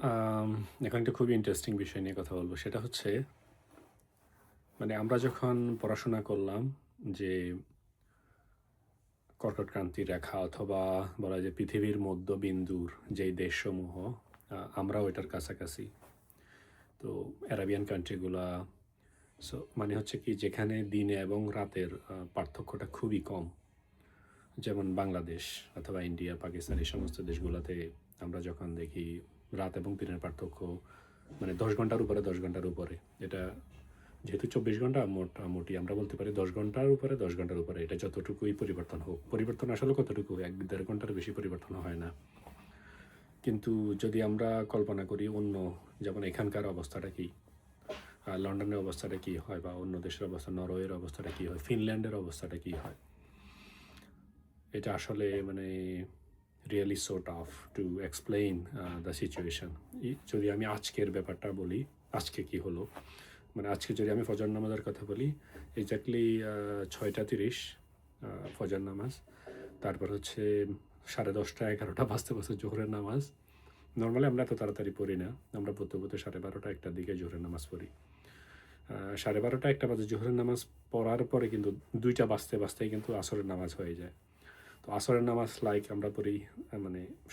আম এখন একটা খুবই ইন্টারেস্টিং বিষয় নিয়ে কথা বলবো। সেটা হচ্ছে আমরা যখন পড়াশোনা করলাম যে কর্কট ক্রান্তির রেখা অথবা বলা যায় পৃথিবীর মধ্যবিন্দুর যেই দেশসমূহ আমরাও এটার কাছাকাছি। তো অ্যারাবিয়ান কান্ট্রিগুলা হচ্ছে কি যেখানে দিনে এবং রাতের পার্থক্যটা খুবই কম। যেমন বাংলাদেশ অথবা ইন্ডিয়া, পাকিস্তান এই সমস্ত দেশগুলোতে আমরা যখন দেখি রাত এবং দিনের পার্থক্য 10 ঘন্টার উপরে 10 ঘন্টার উপরে। এটা যেহেতু 24 ঘন্টা মোটামুটি আমরা বলতে পারি 10 ঘন্টার উপরে 10 ঘন্টার উপরে। এটা যতটুকুই পরিবর্তন হোক, পরিবর্তন আসলে কতটুকু 1-1.5 ঘন্টার বেশি পরিবর্তন হয় না। কিন্তু যদি আমরা কল্পনা করি অন্য, যেমন এখানকার অবস্থাটা কি, লন্ডনের অবস্থাটা কি হয়, বা অন্য দেশের অবস্থা, নরওয়ের অবস্থাটা কি হয়, ফিনল্যান্ডের অবস্থাটা কি হয়, এটা আসলে really so tough to explain the situation. যদি আমি আজকের ব্যাপারটা বলি, আজকে কি হলো, আজকে যদি আমি ফজর নামাজের কথা বলি, এক্স্যাক্টলি 6:30 ফজর নামাজ। তারপর হচ্ছে 10:30 11টা বাজতে বাজতে জোহরের নামাজ। নর্মালি আমরা এত তাড়াতাড়ি পড়ি না, আমরা পড়তে পড়তে 12:30 1টার দিকে জোহরের নামাজ পড়ি। 12:30 1টা বাজে জোহরের নামাজ পড়ার পরে কিন্তু 2টা বাজতে বাজতেই কিন্তু আসরের নামাজ হয়ে যায়। তো আসরের নামাজ আমরা পড়ি,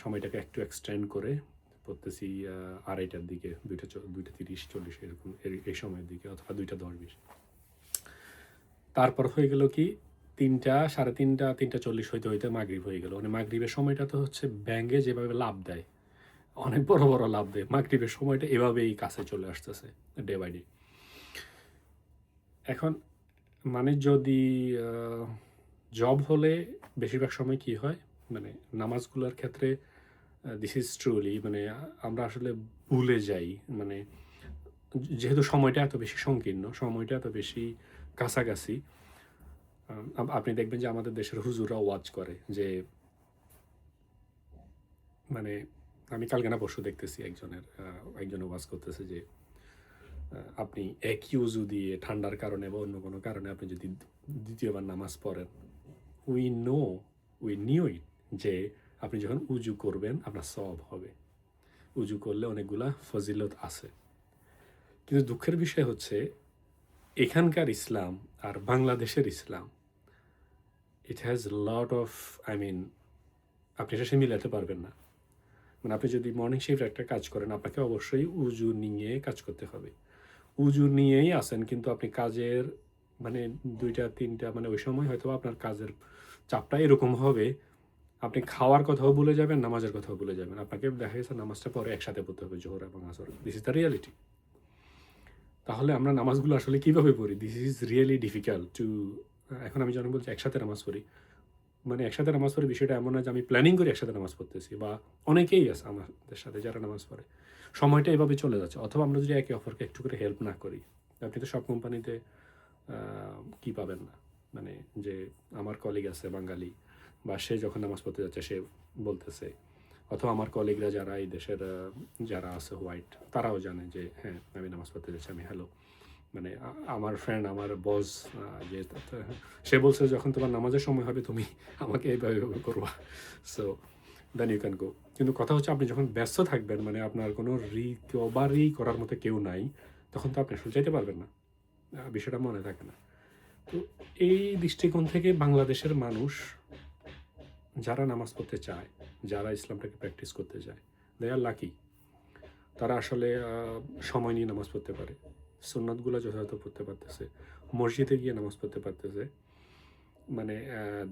সময়টাকে একটু এক্সটেন্ড করে পড়তেছি 2:30টার দিকে, 2:30 40 এরকম এই সময়ের দিকে, অথবা 2:10 20। তারপর হয়ে গেল কি 3টা 3:30 3:40 হইতে হইতে মাগরিব হয়ে গেল। মাগরিবের সময়টা তো হচ্ছে ব্যাঙ্গে যেভাবে লাভ দেয়, অনেক বড় বড় লাভ দেয়, মাগরিবের সময়টা এভাবেই কাছে চলে আসতেছে ডে বাই ডে। এখন যদি জব হলে বেশিরভাগ সময় কি হয়, নামাজগুলোর ক্ষেত্রে দিস ইজ ট্রুলি আমরা আসলে ভুলে যাই। যেহেতু সময়টা এত বেশি সংকীর্ণ, সময়টা এত বেশি কাছাকাছি, আপনি দেখবেন যে আমাদের দেশের হুজুরা ওয়াজ করে যে আমি কালকে না পরশু দেখতেছি একজন ওয়াজ করতেছে যে আপনি এক ইউজু দিয়ে ঠান্ডার কারণে বা অন্য কোনো কারণে আপনি যদি দ্বিতীয়বার নামাজ পড়েন, we know we knew it, যে আপনি যখন উজু করবেন আপনার সওয়াব হবে, উজু করলে অনেকগুলা ফজিলত আছে। কিন্তু দুঃখের বিষয় হচ্ছে এখানকার ইসলাম আর বাংলাদেশের ইসলাম, ইট হ্যাজ লট অফ আপনি এটা সে মিলাতে পারবেন না। আপনি যদি মর্নিং শিফট একটা কাজ করেন, আপনাকে অবশ্যই উজু নিয়ে কাজ করতে হবে, উজু নিয়েই আসেন, কিন্তু আপনি কাজের 2টা 3টা ওই সময় হয়তো আপনার কাজের চাপটা এরকম হবে, আপনি খাওয়ার কথাও ভুলে যাবেন, নামাজের কথাও ভুলে যাবেন। আপনাকে দেখা গেছে নামাজটা পরে একসাথে পড়তে হবে, জোহর এবং আসর। This is the reality. তাহলে আমরা নামাজগুলো আসলে কীভাবে পড়ি? This is really difficult to. এখন আমি যখন বলছি একসাথে নামাজ পড়ি, একসাথে নামাজ পড়ে বিষয়টা এমন না যে আমি প্ল্যানিং করে একসাথে নামাজ পড়তেছি, বা অনেকেই আছে আমাদের সাথে যারা নামাজ পড়ে, সময়টা এভাবে চলে যাচ্ছে। অথবা আমরা যদি একে অপরকে একটু করে হেল্প না করি, আপনি তো সব কোম্পানিতে কি পাবেন না, যে আমার কলিগ আছে বাঙালি, বা সে যখন নামাজ পড়তে যাচ্ছে সে বলতেছে, অথবা আমার কলিগরা যারা এই দেশের যারা আছে হোয়াইট, তারাও জানে যে হ্যাঁ আমি নামাজ পড়তে যাচ্ছি, আমি হ্যালো, আমার ফ্রেন্ড, আমার বস, যে সে বলছে যখন তোমার নামাজের সময় হবে তুমি আমাকে এইভাবে করবা, so then you can go. কিন্তু কথা হচ্ছে আপনি যখন ব্যস্ত থাকবেন, আপনার কোনো রিকভারি করার মতো কেউ নাই, তখন তো আপনি আসলে যাইতে পারবেন না, বিষয়টা মনে থাকে না। তো এই দৃষ্টিকোণ থেকে বাংলাদেশের মানুষ যারা নামাজ পড়তে চায়, যারা ইসলামটাকে প্র্যাকটিস করতে চায়, দে আর লাকি। তারা আসলে সময় নিয়ে নামাজ পড়তে পারে, সুন্নাতগুলো যথাযথ পড়তে পারতেছে, মসজিদে গিয়ে নামাজ পড়তে পারতেছে,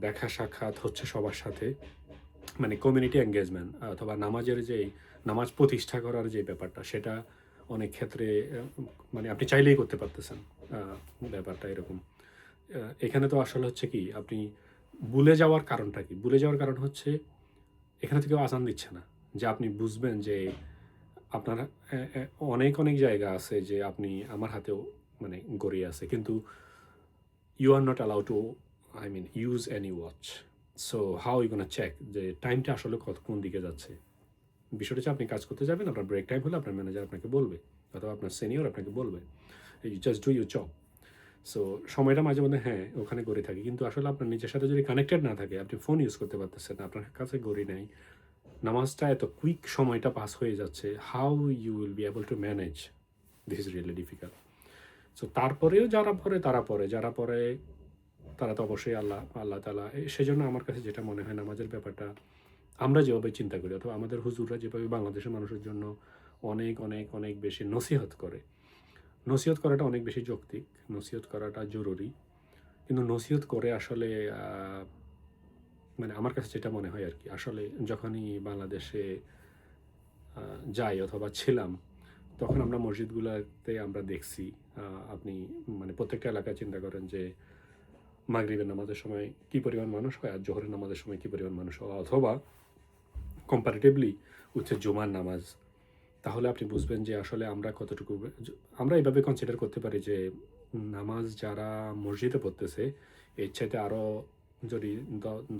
দেখা সাক্ষাৎ হচ্ছে সবার সাথে, কমিউনিটি এঙ্গেজমেন্ট, অথবা নামাজের যেই নামাজ প্রতিষ্ঠা করার যে ব্যাপারটা, সেটা অনেক ক্ষেত্রে আপনি চাইলেই করতে পারতেছেন। ব্যাপারটা এরকম। এখানে তো আসলে হচ্ছে কি, আপনি ভুলে যাওয়ার কারণটা কি? ভুলে যাওয়ার কারণ হচ্ছে এখানে তো কেউ আজান দিচ্ছে না, যে আপনি বুঝবেন যে আপনার অনেক অনেক জায়গা আছে যে আপনি, আমার হাতেও ঘড়ি আছে, কিন্তু you are not allow to use any watch. So how you gonna check যে টাইমটা আসলে কোন দিকে যাচ্ছে? বিষয়টা হচ্ছে আপনি কাজ করতে যাবেন, আপনার ব্রেক টাইম হলে আপনার ম্যানেজার আপনাকে বলবে, অথবা আপনার সিনিয়র আপনাকে বলবে, you just do your job. So সময়টা মাঝে মধ্যে হ্যাঁ ওখানে ঘড়ি থাকে, কিন্তু আসলে আপনার নিজের সাথে যদি কানেক্টেড না থাকে, আপনি ফোন ইউজ করতে পারতেছেন না, আপনার কাছে ঘড়ি নেই, নামাজটা এত কুইক সময়টা পাস হয়ে যাচ্ছে, how you will be able to manage, this is really difficult. So তারপরেও যারা পড়ে তারা পড়ে, যারা পড়ে তারা তো অবশ্যই আল্লাহ আল্লাহ তালা। সেজন্য আমার কাছে যেটা মনে হয় নামাজের ব্যাপারটা আমরা যেভাবে চিন্তা করি অথবা আমাদের হুজুররা যেভাবে বাংলাদেশের মানুষের জন্য অনেক অনেক অনেক বেশি নসিহত করে, নসিহত করাটা অনেক বেশি যৌক্তিক, নসিহত করাটা জরুরি। কিন্তু নসিহত করে আসলে মানে আমার কাছে যেটা মনে হয় আর কি, আসলে যখনই বাংলাদেশে যাই অথবা ছিলাম, তখন আমরা মসজিদগুলোতে আমরা দেখছি, আপনি মানে প্রত্যেকটা এলাকায় চিন্তা করেন যে মাগরিবের নামাজের সময় কী পরিমাণ মানুষ হয় আর জোহরের নামাজের সময় কী পরিমাণ মানুষ হয়, অথবা কম্পারেটিভলি হচ্ছে জুমার নামাজ। তাহলে আপনি বুঝবেন যে আসলে আমরা কতটুকু, আমরা এইভাবে কনসিডার করতে পারি যে নামাজ যারা মসজিদে পড়তেছে এর চাইতে আরও যদি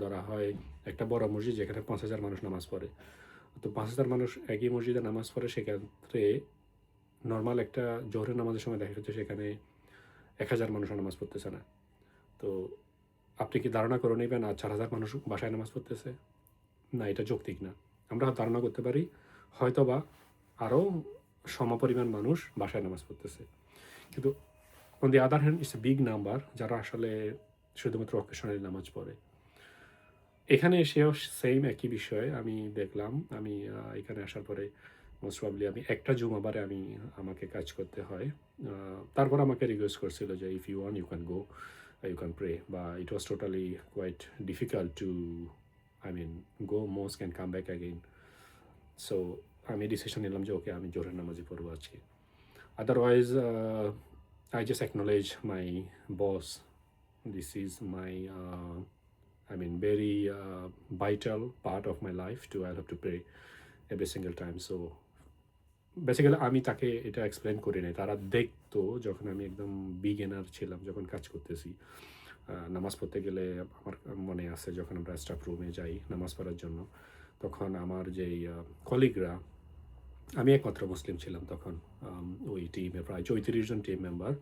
ধরা হয় একটা বড় মসজিদ যেখানে 5,000 মানুষ নামাজ পড়ে, তো 5,000 মানুষ একই মসজিদে নামাজ পড়ে, সেক্ষেত্রে নর্মাল একটা জোহরের নামাজের সময় দেখা যাচ্ছে সেখানে 1,000 মানুষ নামাজ পড়তেছে না। তো আপনি কি ধারণা করে নেবেন আর 4,000 মানুষ বাসায় নামাজ পড়তেছে? না, এটা যৌক্তিক না। আমরা ধারণা করতে পারি হয়তোবা আরও সমপরিমাণ মানুষ বাসায় নামাজ পড়তেছে, কিন্তু on the other hand it's a big number যারা আসলে শুধুমাত্র অকেশনালি নামাজ পড়ে। এখানে এসেও সেম একই বিষয়ে আমি দেখলাম, আমি এখানে আসার পরে মোস্ট প্রবাবলি আমি একটা জুমাবারে আমাকে কাজ করতে হয়। তারপর আমাকে রিকোয়েস্ট করছিল যে if you want you can go, you can pray, বা it was totally quite difficult to go mosque and come back again. So আমি ডিসিশন নিলাম যে ওকে আমি জোহরের নামাজই পড়বো আজকে। Otherwise I just acknowledge my boss, this is my very vital part of my life to I have to pray every single time. So basically আমি তাকে এটা এক্সপ্লেন করি নাই, তারা দেখতো যখন আমি একদম বিগিনার ছিলাম, যখন কাজ করতেছি নামাজ পড়তে গেলে। আমার মনে আছে যখন আমরা স্টাফ রুমে যাই নামাজ পড়ার জন্য, তখন আমার যেই কলিগরা, আমি একমাত্র মুসলিম ছিলাম তখন ওই টিমে প্রায় 34 জন টিম মেম্বার,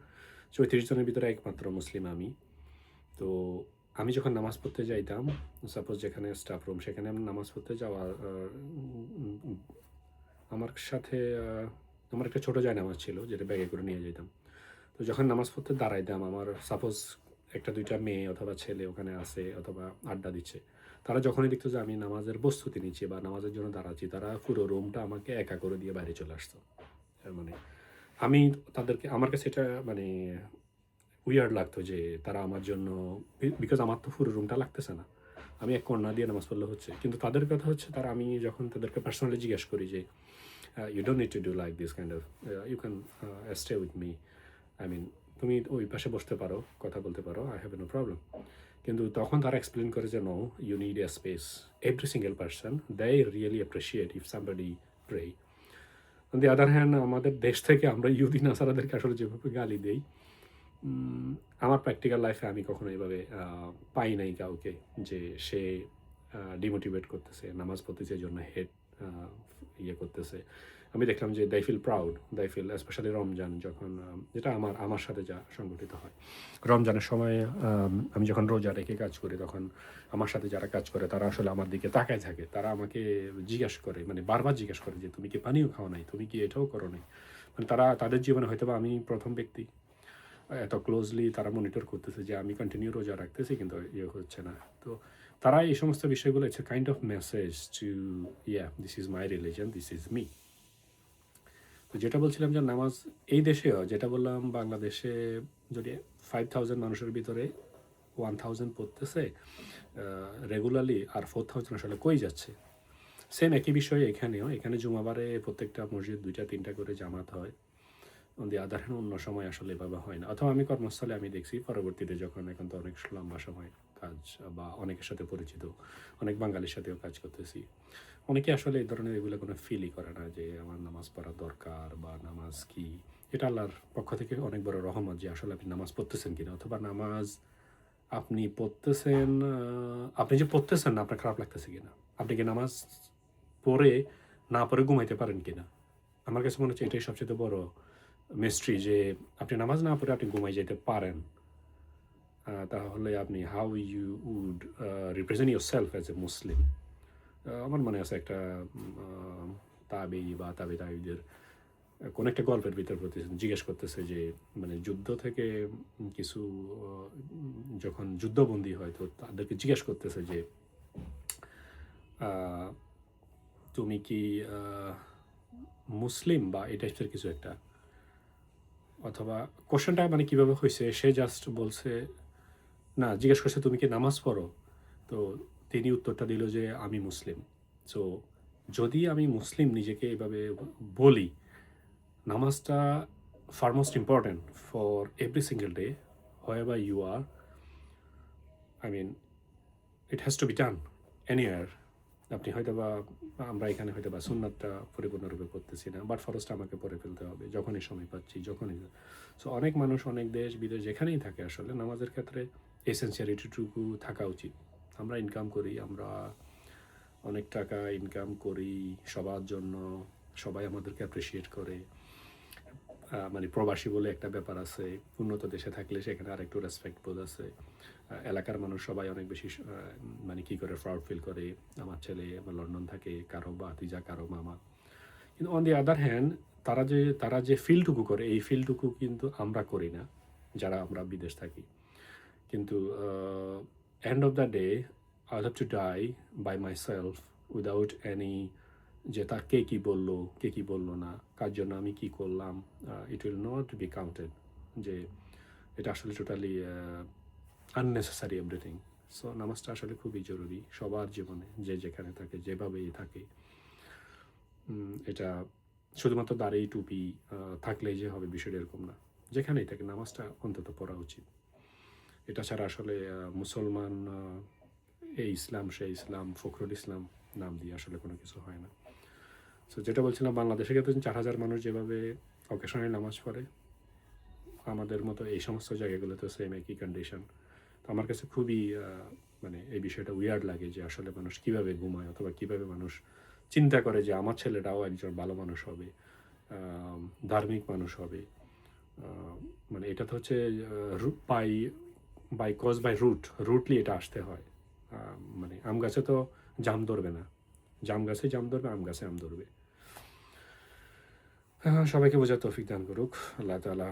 34 জনের ভিতরে একমাত্র মুসলিম আমি। তো আমি যখন নামাজ পড়তে যাইতাম, সাপোজ যেখানে স্টাফ রুম সেখানে আমি নামাজ পড়তে যাওয়ার আমার সাথে আমার একটা ছোটো নামাজ ছিল যেটা ব্যাগে করে নিয়ে যেতাম। তো যখন নামাজ পড়তে দাঁড়াইতাম, আমার সাপোজ একটা দুইটা মেয়ে অথবা ছেলে ওখানে আছে অথবা আড্ডা দিচ্ছে, তারা যখনই দেখতো যে আমি নামাজের প্রস্তুতি নিচ্ছি বা নামাজের জন্য দাঁড়াচ্ছি, তারা পুরো রুমটা আমাকে একা করে দিয়ে বাইরে চলে আসতো। মানে আমি তাদেরকে, আমার কাছে এটা মানে উইয়ার্ড লাগতো যে তারা আমার জন্য, বিকজ আমার তো পুরো রুমটা লাগতেছে না, আমি এক কর্নার দিয়ে নামাজ পড়লে হচ্ছে। কিন্তু তাদের কথা হচ্ছে তারা, আমি যখন তাদেরকে পার্সোনালি জিজ্ঞেস করি যে you don't need to do like this kind of, you can stay with me, তুমি ওই পাশে বসতে পারো, কথা বলতে পারো, আই হ্যাভ নো প্রবলেম। কিন্তু তখন তারা এক্সপ্লেন করে যে no, you need a space, every single person they really appreciate if somebody pray. On the other hand আমাদের দেশ থেকে আমরা ইহুদি নাসারাদেরকে আসলে যেভাবে গালি দেই, আমার প্র্যাকটিক্যাল লাইফে আমি কখনো এইভাবে পাই নাই কাউকে যে সে ডিমোটিভেট করতেছে, নামাজ পড়তেছে এই জন্য হেড ইয়ে করতেছে। আমি দেখলাম যে they feel proud, they feel, specially Ramzan যখন, যেটা আমার সাথে যা সংগঠিত হয় রমজানের সময়, আমি যখন রোজা রেখে কাজ করি তখন আমার সাথে যারা কাজ করে তারা আসলে আমার দিকে তাকায় থাকে, তারা আমাকে জিজ্ঞেস করে, মানে বারবার জিজ্ঞেস করে যে তুমি কি পানিও খাও নাই, তুমি কি এটাও করো নাই। মানে তারা তাদের জীবনে হয়তো বা আমি প্রথম ব্যক্তি, এত ক্লোজলি তারা মনিটর করতেছে যে আমি কন্টিনিউ রোজা রাখতেছি কিন্তু ইয়ে হচ্ছে না। তো তারা এই সমস্ত বিষয়গুলো, it's a kind of message to this is my religion, this is me. তো যেটা বলছিলাম যে নামাজ এই দেশেও, যেটা বললাম বাংলাদেশে যদি 5,000 মানুষের ভিতরে 1,000 পড়তেছে রেগুলারলি, আর 4,000 আসলে কই যাচ্ছে। সেম একই বিষয়ে এখানে জুমাবারে প্রত্যেকটা মসজিদ 2-3টা করে জামাত হয়। অন দি আদার হ্যান্ড অন্য সময় আসলে এভাবে হয় না। অথবা আমি কর্মস্থলে আমি দেখছি পরবর্তীতে যখন, এখন তো অনেক লম্বা সময় কাজ বা অনেকের সাথে পরিচিত, অনেক বাঙালির সাথেও কাজ করতেছি, অনেকে আসলে এই ধরনের এগুলো কোনো ফিলই করে না যে আমার নামাজ পড়া দরকার বা নামাজ কি। এটা আল্লাহর পক্ষ থেকে অনেক বড় রহমত যে আসলে আপনি নামাজ পড়তেছেন কিনা, অথবা নামাজ আপনি পড়তেছেন, আপনি যে পড়তেছেন না আপনার খারাপ লাগতেছে কিনা, আপনি কি নামাজ পড়ে না পড়ে ঘুমাইতে পারেন কিনা। আমার কাছে মনে হচ্ছে এটাই সবচেয়ে বড় মিস্ট্রি, যে আপনি নামাজ না পড়ে আপনি ঘুমাই যেতে পারেন, তাহলে আপনি how you would represent yourself as a Muslim. আমার মনে আছে একটা তাবেই বা তাবেঈদের কোনো একটা গল্পের ভিতর প্রতি জিজ্ঞেস করতেছে যে মানে যুদ্ধ থেকে কিছু যখন যুদ্ধবন্দী হয় তো তাদেরকে জিজ্ঞেস করতেছে যে আহ, তুমি কি মুসলিম বা এই টাইপের কিছু একটা, অথবা কোশ্চেনটা মানে কিভাবে হয়েছে সে জাস্ট বলছে, না জিজ্ঞেস করছে তুমি কি নামাজ পড়ো, তো তিনি উত্তরটা দিল যে আমি মুসলিম। সো যদি আমি মুসলিম নিজেকে এভাবে বলি, নামাজটা far most important for every single day, wherever you are. I mean, it has to be done anywhere. আপনি হয়তো বা আমরা এখানে হয়তো বা সুন্নাতটা পরিপূর্ণরূপে করতেছি না, বাট ফরজটা আমাকে পড়ে ফেলতে হবে যখনই সময় পাচ্ছি, যখনই। সো অনেক মানুষ অনেক দেশ বিদেশ যেখানেই থাকে আসলে নামাজের ক্ষেত্রে এসেন্সিয়ালিটিটুকু থাকা উচিত। আমরা ইনকাম করি, আমরা অনেক টাকা ইনকাম করি সবার জন্য, সবাই আমাদেরকে অ্যাপ্রিসিয়েট করে। মানে প্রবাসী বলে একটা ব্যাপার আছে, উন্নত দেশে থাকলে সেখানে আরেকটু রেসপেক্ট বোধ আছে। এলাকার মানুষ সবাই অনেক বেশি মানে কী করে প্রাউড ফিল করে, আমার ছেলে লন্ডন থাকে, কারো ভাতিজা, কারো মামা। কিন্তু অন দি আদার হ্যান্ড তারা যে ফিলটুকু করে এই ফিলটুকু কিন্তু আমরা করি না যারা আমরা বিদেশ থাকি। কিন্তু end of the day I have to die by myself without any যে তার কে কী বললো, কে কী বললো না, কার জন্য আমি কী করলাম, it will not be counted. যে এটা আসলে টোটালি আননেসেসারি এভরিথিং। সো নামাজটা আসলে খুবই জরুরি সবার জীবনে, যে যেখানে থাকে, যেভাবেই থাকে। এটা শুধুমাত্র দাড়ি টুপি থাকলেই যে হবে বিষয়টা এরকম না, যেখানেই থাকে নামাজটা অন্তত পড়া উচিত। এটা ছাড়া আসলে মুসলমান এই ইসলাম সে ইসলাম, ফখরুল ইসলাম নাম দিয়ে আসলে কোনো কিছু হয় না। সো যেটা বলছিলাম, বাংলাদেশে কিন্তু 4,000 মানুষ যেভাবে অকেশনালি নামাজ পড়ে, আমাদের মতো এই সমস্ত জায়গাগুলোতে সেম একই কন্ডিশন। তো আমার কাছে খুবই মানে এই বিষয়টা উইয়ার্ড লাগে যে আসলে মানুষ কীভাবে ঘুমায়, অথবা কীভাবে মানুষ চিন্তা করে যে আমার ছেলেটাও একজন ভালো মানুষ হবে, ধার্মিক মানুষ হবে। মানে এটা তো হচ্ছে বাই বাই কজ বাই রুটলি এটা আসতে হয়। মানে আম গাছে তো জাম ধরবে না, জাম গাছে জাম ধরবে, আম গাছে আম ধরবে। সবাইকে বোঝার তৌফিক দান করুক আল্লাহ তাআলা।